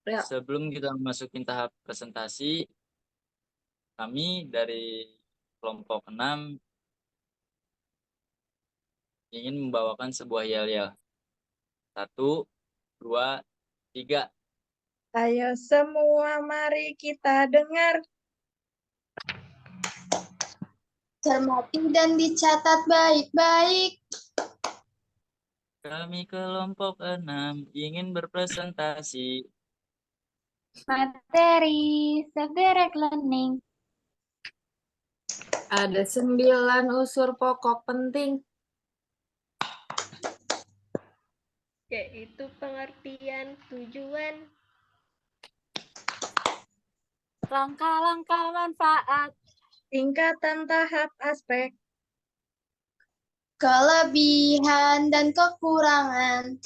Ya. Sebelum kita memasuki tahap presentasi, kami dari kelompok 6 ingin membawakan sebuah yel-yel. 1, 2, 3. Ayo semua mari kita dengar. Cermati dan dicatat baik-baik. Kami kelompok 6 ingin berpresentasi. Materi self-direct learning. Ada 9 unsur pokok penting. Yaitu pengertian, tujuan, Langkah-langkah manfaat. Tingkatan tahap aspek. Kelebihan dan kekurangan.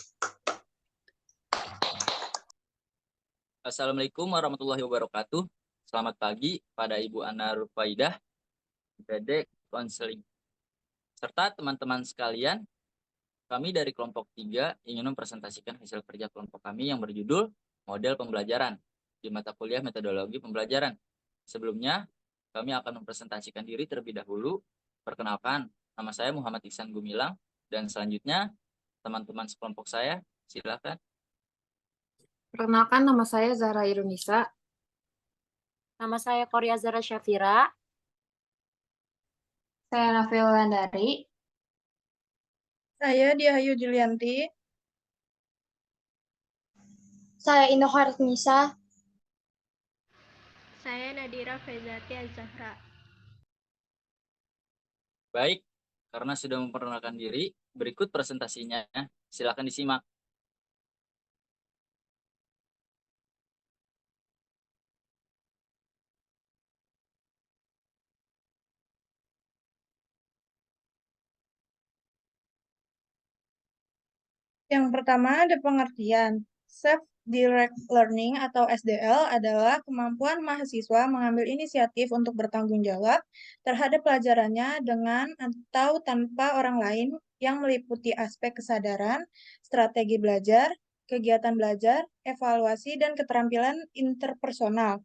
Assalamualaikum warahmatullahi wabarakatuh. Selamat pagi pada Ibu Ana Rufaidah, PD Konseling, serta teman-teman sekalian. Kami dari kelompok 3 ingin mempresentasikan hasil kerja kelompok kami yang berjudul Model Pembelajaran di mata kuliah Metodologi Pembelajaran. Sebelumnya, kami akan mempresentasikan diri terlebih dahulu. Perkenalkan, nama saya Muhammad Ihsan Gumilang, dan selanjutnya teman-teman sekelompok saya, silakan. Perkenalkan, nama saya Zahra Irunisa. Nama saya Korea Zara Syafira. Saya Nafil Landari. Saya Diayu Julianti. Saya Indah Harnisa. saya Nadira Fezati Az-Zahra. Baik, karena sudah memperkenalkan diri, berikut presentasinya. Silakan disimak. Yang pertama ada pengertian. Self-direct learning atau SDL adalah kemampuan mahasiswa mengambil inisiatif untuk bertanggung jawab terhadap pelajarannya dengan atau tanpa orang lain yang meliputi aspek kesadaran, strategi belajar, kegiatan belajar, evaluasi, dan keterampilan interpersonal.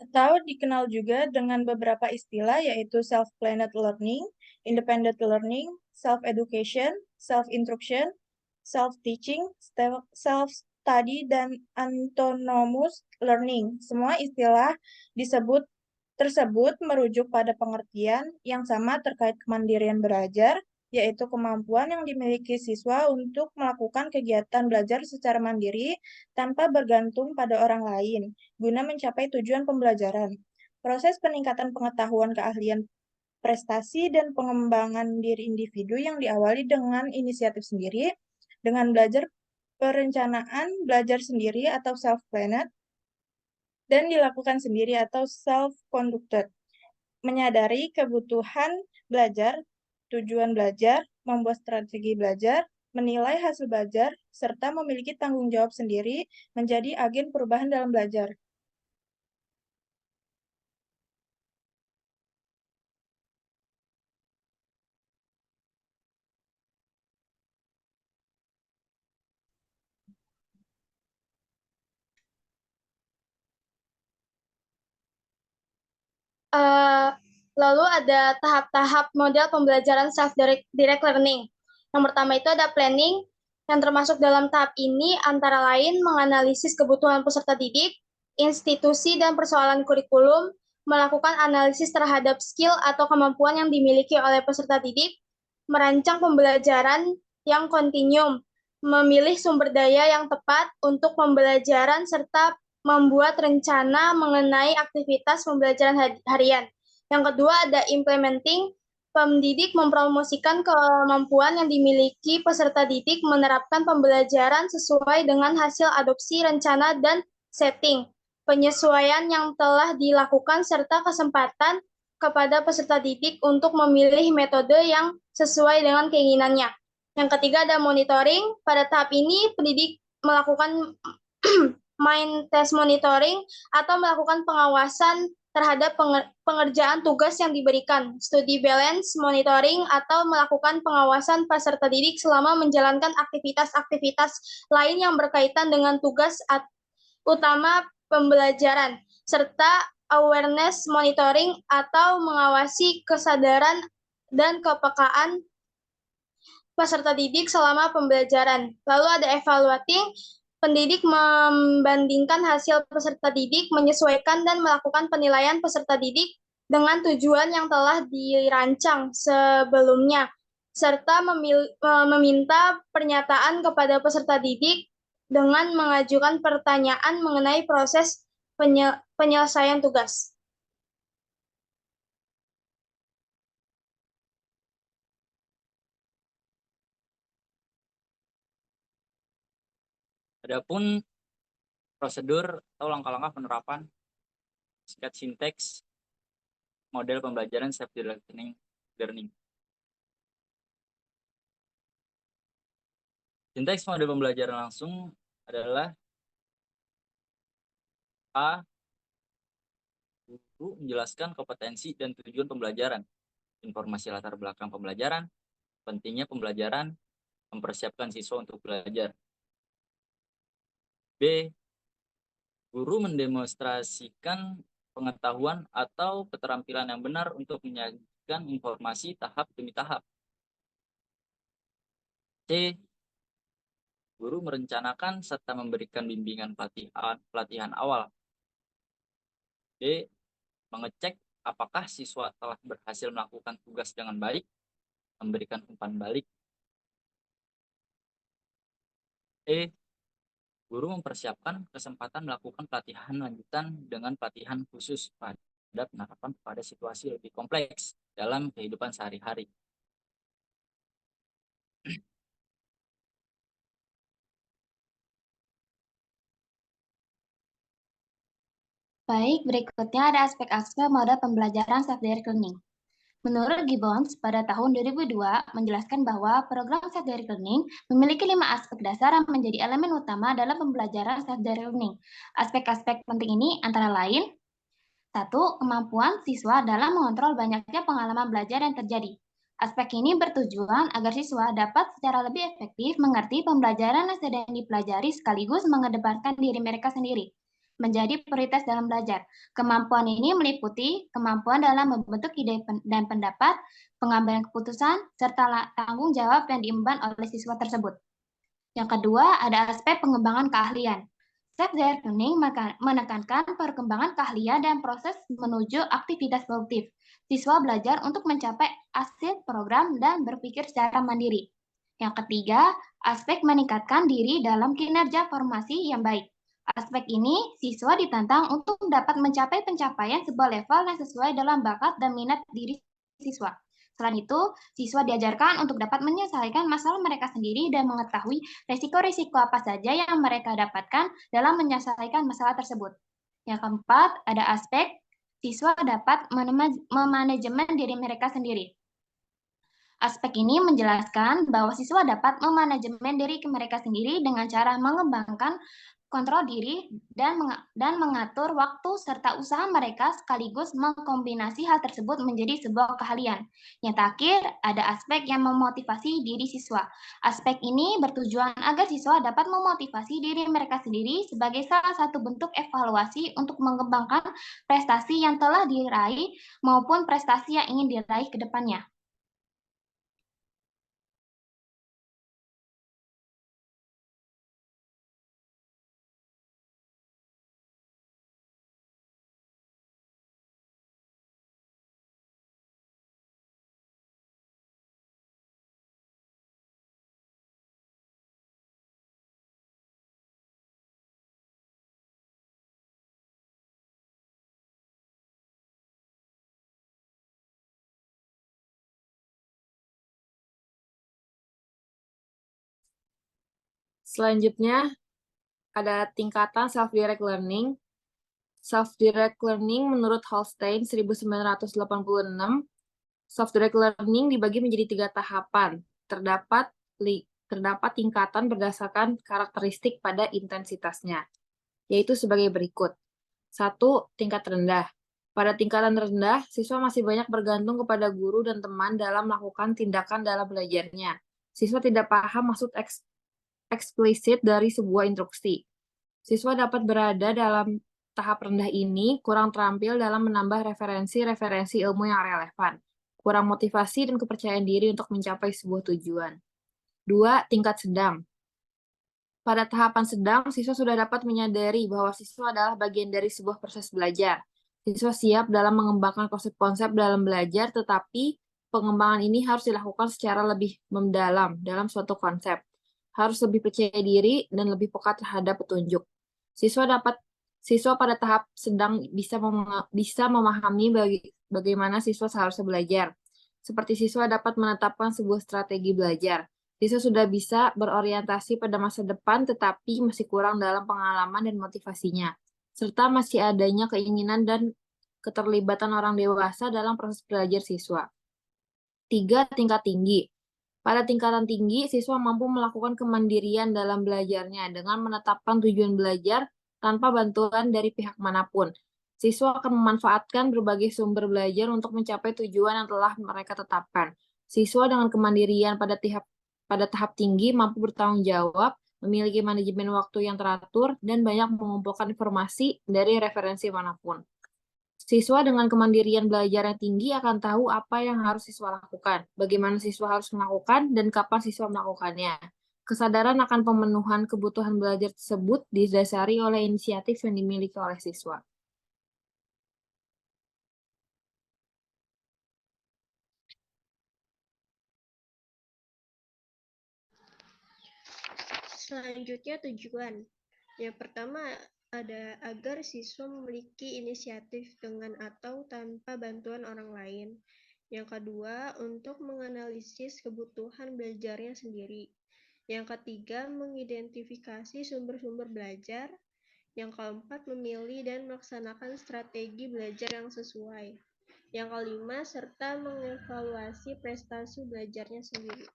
Atau dikenal juga dengan beberapa istilah yaitu self-planned learning, independent learning, self-education, self-instruction, self-teaching, self-study, dan autonomous learning. Semua istilah tersebut merujuk pada pengertian yang sama terkait kemandirian belajar, yaitu kemampuan yang dimiliki siswa untuk melakukan kegiatan belajar secara mandiri tanpa bergantung pada orang lain, guna mencapai tujuan pembelajaran. Proses peningkatan pengetahuan, keahlian, prestasi, dan pengembangan diri individu yang diawali dengan inisiatif sendiri, dengan belajar perencanaan, belajar sendiri atau self-planned, dan dilakukan sendiri atau self-conducted. Menyadari kebutuhan belajar, tujuan belajar, membuat strategi belajar, menilai hasil belajar, serta memiliki tanggung jawab sendiri menjadi agen perubahan dalam belajar. Lalu ada tahap-tahap model pembelajaran self-direct learning. Yang pertama itu ada planning, yang termasuk dalam tahap ini antara lain menganalisis kebutuhan peserta didik, institusi dan persoalan kurikulum, melakukan analisis terhadap skill atau kemampuan yang dimiliki oleh peserta didik, merancang pembelajaran yang kontinum, memilih sumber daya yang tepat untuk pembelajaran, serta membuat rencana mengenai aktivitas pembelajaran harian. Yang kedua ada implementing, pendidik mempromosikan kemampuan yang dimiliki peserta didik menerapkan pembelajaran sesuai dengan hasil adopsi rencana dan setting, penyesuaian yang telah dilakukan serta kesempatan kepada peserta didik untuk memilih metode yang sesuai dengan keinginannya. Yang ketiga ada monitoring. Pada tahap ini pendidik melakukan mind test monitoring atau melakukan pengawasan terhadap pengerjaan tugas yang diberikan, studi balance monitoring, atau melakukan pengawasan peserta didik selama menjalankan aktivitas-aktivitas lain yang berkaitan dengan tugas utama pembelajaran, serta awareness monitoring atau mengawasi kesadaran dan kepekaan peserta didik selama pembelajaran. Lalu ada evaluating, pendidik membandingkan hasil peserta didik, menyesuaikan dan melakukan penilaian peserta didik dengan tujuan yang telah dirancang sebelumnya, serta meminta pernyataan kepada peserta didik dengan mengajukan pertanyaan mengenai proses penyelesaian tugas. Adapun prosedur atau langkah-langkah penerapan singkat sinteks model pembelajaran self-directed learning. Sinteks model pembelajaran langsung adalah A. Guru menjelaskan kompetensi dan tujuan pembelajaran, informasi latar belakang pembelajaran, pentingnya pembelajaran, mempersiapkan siswa untuk belajar. B. Guru mendemonstrasikan pengetahuan atau keterampilan yang benar untuk menyajikan informasi tahap demi tahap. C. Guru merencanakan serta memberikan bimbingan pelatihan awal. D. Mengecek apakah siswa telah berhasil melakukan tugas dengan baik, memberikan umpan balik. E. Guru mempersiapkan kesempatan melakukan pelatihan lanjutan dengan pelatihan khusus pada penerapan pada situasi lebih kompleks dalam kehidupan sehari-hari. Baik, berikutnya ada aspek-aspek model pembelajaran self-directed learning. Menurut Gibbons, pada tahun 2002 menjelaskan bahwa program self-directed learning memiliki 5 aspek dasar yang menjadi elemen utama dalam pembelajaran self-directed learning. Aspek-aspek penting ini antara lain: 1. Kemampuan siswa dalam mengontrol banyaknya pengalaman belajar yang terjadi. Aspek ini bertujuan agar siswa dapat secara lebih efektif mengerti pembelajaran yang sedang dipelajari sekaligus mengedepankan diri mereka sendiri menjadi prioritas dalam belajar. Kemampuan ini meliputi kemampuan dalam membentuk ide dan pendapat, pengambilan keputusan, serta tanggung jawab yang diemban oleh siswa tersebut. Yang kedua, ada aspek pengembangan keahlian. Self-directed learning menekankan perkembangan keahlian dan proses menuju aktivitas produktif. Siswa belajar untuk mencapai hasil program dan berpikir secara mandiri. Yang ketiga, aspek meningkatkan diri dalam kinerja formasi yang baik. Aspek ini, siswa ditantang untuk dapat mencapai pencapaian sebuah level yang sesuai dalam bakat dan minat diri siswa. Selain itu, siswa diajarkan untuk dapat menyelesaikan masalah mereka sendiri dan mengetahui risiko-risiko apa saja yang mereka dapatkan dalam menyelesaikan masalah tersebut. Yang keempat, ada aspek siswa dapat memanajemen diri mereka sendiri. Aspek ini menjelaskan bahwa siswa dapat memanajemen diri mereka sendiri dengan cara mengembangkan kontrol diri dan mengatur waktu serta usaha mereka sekaligus mengkombinasi hal tersebut menjadi sebuah keahlian. Yang terakhir, ada aspek yang memotivasi diri siswa. Aspek ini bertujuan agar siswa dapat memotivasi diri mereka sendiri sebagai salah satu bentuk evaluasi untuk mengembangkan prestasi yang telah diraih maupun prestasi yang ingin diraih ke depannya. Selanjutnya, ada tingkatan self-direct learning. Self-direct learning menurut Holstein 1986, self-direct learning dibagi menjadi 3 tahapan. Terdapat tingkatan berdasarkan karakteristik pada intensitasnya, yaitu sebagai berikut. 1. Tingkat rendah. Pada tingkatan rendah, siswa masih banyak bergantung kepada guru dan teman dalam melakukan tindakan dalam belajarnya. Siswa tidak paham maksud eksplisit dari sebuah instruksi. Siswa dapat berada dalam tahap rendah ini kurang terampil dalam menambah referensi-referensi ilmu yang relevan, kurang motivasi dan kepercayaan diri untuk mencapai sebuah tujuan. 2. Tingkat sedang. Pada tahapan sedang, siswa sudah dapat menyadari bahwa siswa adalah bagian dari sebuah proses belajar. Siswa siap dalam mengembangkan konsep-konsep dalam belajar, tetapi pengembangan ini harus dilakukan secara lebih mendalam dalam suatu konsep. Harus lebih percaya diri dan lebih peka terhadap petunjuk. Siswa pada tahap sedang bisa memahami bagaimana siswa seharusnya belajar. Seperti siswa dapat menetapkan sebuah strategi belajar. Siswa sudah bisa berorientasi pada masa depan, tetapi masih kurang dalam pengalaman dan motivasinya, serta masih adanya keinginan dan keterlibatan orang dewasa dalam proses belajar siswa. 3. Tingkat tinggi. Pada tingkatan tinggi, siswa mampu melakukan kemandirian dalam belajarnya dengan menetapkan tujuan belajar tanpa bantuan dari pihak manapun. Siswa akan memanfaatkan berbagai sumber belajar untuk mencapai tujuan yang telah mereka tetapkan. Siswa dengan kemandirian pada tahap tinggi mampu bertanggung jawab, memiliki manajemen waktu yang teratur, dan banyak mengumpulkan informasi dari referensi manapun. Siswa dengan kemandirian belajar yang tinggi akan tahu apa yang harus siswa lakukan, bagaimana siswa harus melakukan, dan kapan siswa melakukannya. Kesadaran akan pemenuhan kebutuhan belajar tersebut didasari oleh inisiatif yang dimiliki oleh siswa. Selanjutnya tujuan. Yang pertama ada agar siswa memiliki inisiatif dengan atau tanpa bantuan orang lain. Yang kedua, untuk menganalisis kebutuhan belajarnya sendiri. Yang ketiga, mengidentifikasi sumber-sumber belajar. Yang keempat, memilih dan melaksanakan strategi belajar yang sesuai. Yang kelima, serta mengevaluasi prestasi belajarnya sendiri.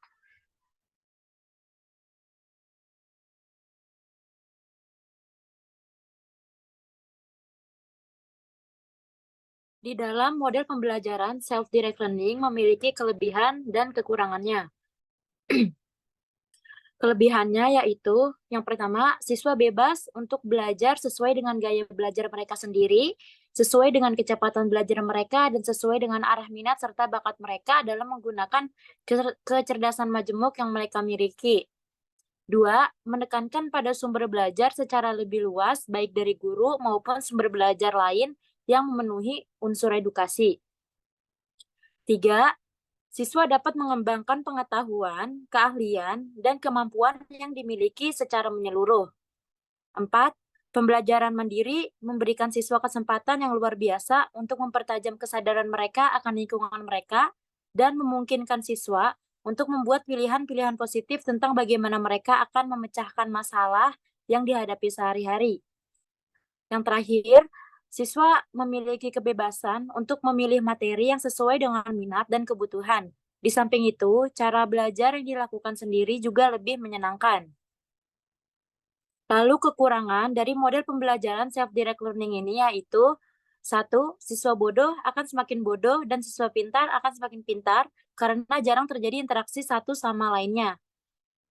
Di dalam model pembelajaran, self-direct learning memiliki kelebihan dan kekurangannya. Kelebihannya yaitu, yang pertama, siswa bebas untuk belajar sesuai dengan gaya belajar mereka sendiri, sesuai dengan kecepatan belajar mereka, dan sesuai dengan arah minat serta bakat mereka dalam menggunakan kecerdasan majemuk yang mereka miliki. 2. Menekankan pada sumber belajar secara lebih luas, baik dari guru maupun sumber belajar lain yang memenuhi unsur edukasi. 3. Siswa dapat mengembangkan pengetahuan, keahlian, dan kemampuan yang dimiliki secara menyeluruh. 4. Pembelajaran mandiri memberikan siswa kesempatan yang luar biasa untuk mempertajam kesadaran mereka akan lingkungan mereka dan memungkinkan siswa untuk membuat pilihan-pilihan positif tentang bagaimana mereka akan memecahkan masalah yang dihadapi sehari-hari. Yang terakhir, siswa memiliki kebebasan untuk memilih materi yang sesuai dengan minat dan kebutuhan. Di samping itu, cara belajar yang dilakukan sendiri juga lebih menyenangkan. Lalu kekurangan dari model pembelajaran self-direct learning ini yaitu 1. Siswa bodoh akan semakin bodoh dan siswa pintar akan semakin pintar karena jarang terjadi interaksi satu sama lainnya.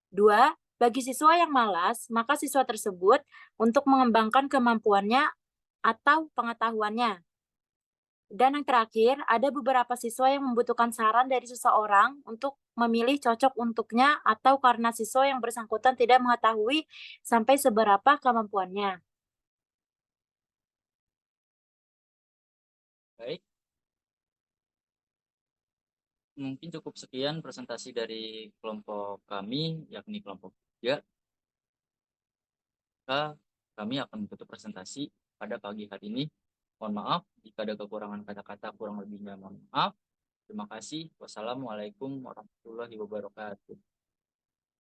2. Bagi siswa yang malas, maka siswa tersebut untuk mengembangkan kemampuannya atau pengetahuannya. Dan yang terakhir, ada beberapa siswa yang membutuhkan saran dari seseorang untuk memilih cocok untuknya atau karena siswa yang bersangkutan tidak mengetahui sampai seberapa kemampuannya. Baik, mungkin cukup sekian presentasi dari kelompok kami, yakni kelompok 3. Kami akan menutup presentasi pada pagi hari ini. Mohon maaf jika ada kekurangan kata-kata, kurang lebihnya mohon maaf. Terima kasih. Wassalamualaikum warahmatullahi wabarakatuh.